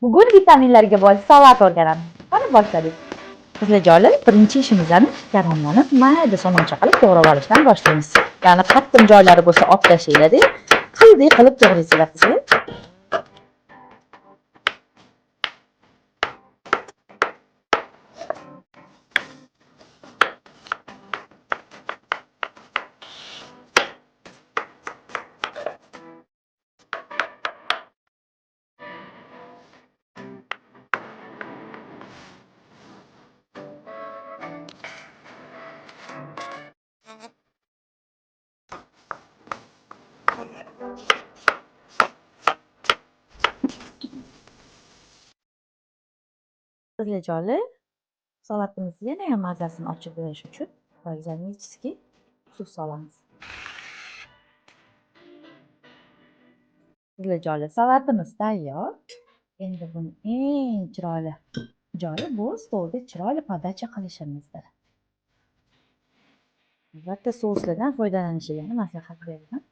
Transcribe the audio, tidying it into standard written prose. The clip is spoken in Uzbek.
Bugun vitaminlarga boy salat o'rganamiz. Qani boshladik. Qiziljoylar, birinchi ishimizni garmlarni mayda somoncha qilib to'g'rab olishdan boshlaymiz. Ya'ni qattiq joylari bo'lsa olib tashlaydi, qildek qilib to'g'raysizlar sizlar. Qiziljoylar, salatimizga yana ham mazasini ochib berish uchun zamitskiy suv solamiz. Qiziljoylar, salatimiz tayyor. Endi buni eng chiroyli joyi bu stolda chiroyli podacha qilishimizdir. Albatta, souslardan foydalanishingizni maslahat beraman.